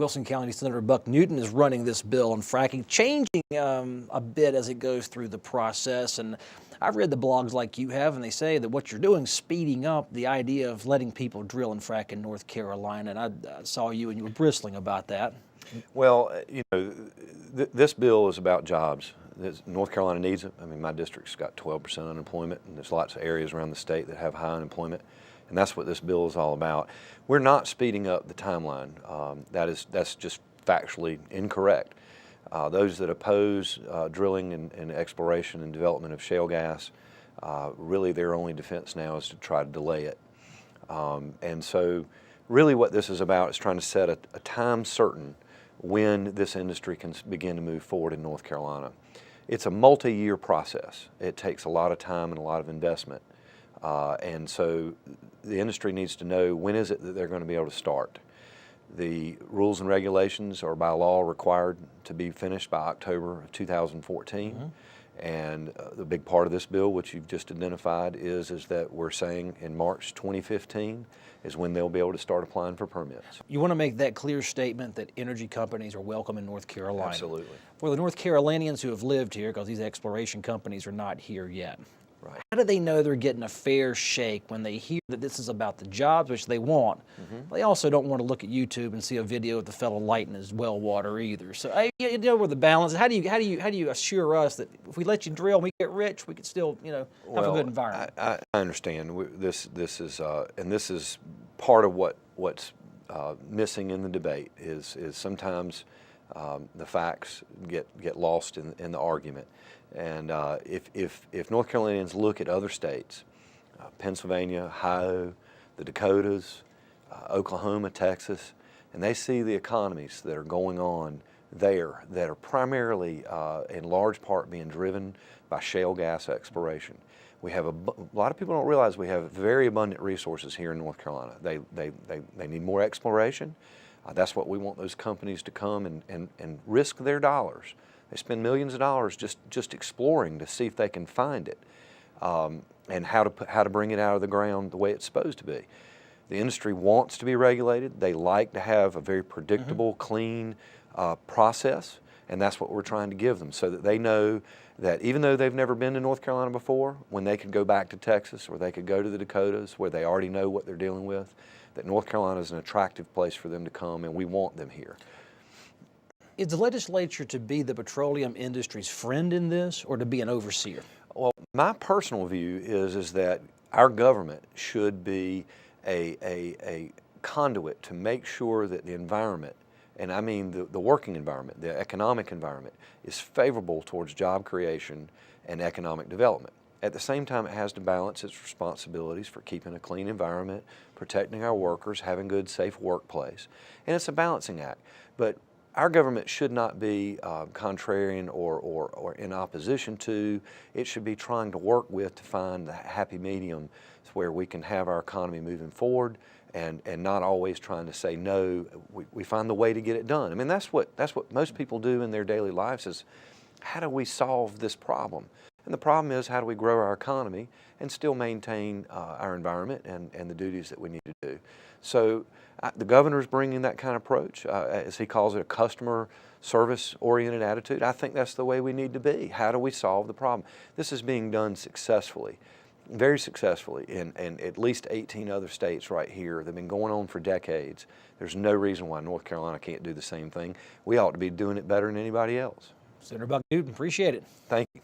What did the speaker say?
Wilson County Senator Buck Newton is running this bill on fracking, changing a bit as it goes through the process. And I've read the blogs like you have, and they say that what you're doing is speeding up the idea of letting people drill and frack in North Carolina. And I saw you and you were bristling about that. Well, you know, this bill is about jobs. North Carolina needs it. I mean, my district's got 12% unemployment, and there's lots of areas around the state that have high unemployment, and that's what this bill is all about. We're not speeding up the timeline. That's just factually incorrect. Those that oppose drilling and exploration and development of shale gas, really their only defense now is to try to delay it. And so really what this is about is trying to set a time certain when this industry can begin to move forward in North Carolina. It's a multi-year process. It takes a lot of time and a lot of investment. And so the industry needs to know when is it that they're going to be able to start. The rules and regulations are by law required to be finished by October of 2014. Mm-hmm. And the big part of this bill, which you've just identified, is that we're saying in March 2015 is when they'll be able to start applying for permits. You want to make that clear statement that energy companies are welcome in North Carolina. Absolutely. For the North Carolinians who have lived here, because these exploration companies are not here yet, right. How do they know they're getting a fair shake when they hear that this is about the jobs, which they want? Mm-hmm. They also don't want to look at YouTube and see a video of the fellow lighting his well water either. So you know where the balance. How do you assure us that if we let you drill and we get rich, we can still have a good environment? I understand this is part of what's missing in the debate is sometimes the facts get lost in the argument. And if North Carolinians look at other states, Pennsylvania, Ohio, the Dakotas, Oklahoma, Texas, and they see the economies that are going on there that are primarily, in large part, being driven by shale gas exploration. We have a lot of people don't realize we have very abundant resources here in North Carolina. They need more exploration. That's what we want those companies to come and risk their dollars. They spend millions of dollars just exploring to see if they can find it, and how to bring it out of the ground the way it's supposed to be. The industry wants to be regulated. They like to have a very predictable, mm-hmm. clean process, and that's what we're trying to give them, so that they know that even though they've never been to North Carolina before, when they could go back to Texas or they could go to the Dakotas where they already know what they're dealing with, that North Carolina is an attractive place for them to come, and we want them here. Is the legislature to be the petroleum industry's friend in this, or to be an overseer? Well, my personal view is that our government should be a conduit to make sure that the environment, and I mean the working environment, the economic environment, is favorable towards job creation and economic development. At the same time, it has to balance its responsibilities for keeping a clean environment, protecting our workers, having a good, safe workplace. And it's a balancing act. But our government should not be contrarian or in opposition to. It should be trying to work with to find the happy medium where we can have our economy moving forward and not always trying to say no. We find the way to get it done. I mean, that's what most people do in their daily lives is, how do we solve this problem? And the problem is, how do we grow our economy and still maintain our environment and the duties that we need to do? So the governor's bringing that kind of approach, as he calls it, a customer service-oriented attitude. I think that's the way we need to be. How do we solve the problem? This is being done successfully, very successfully, in at least 18 other states right here. They've been going on for decades. There's no reason why North Carolina can't do the same thing. We ought to be doing it better than anybody else. Senator Buck Newton, appreciate it. Thank you.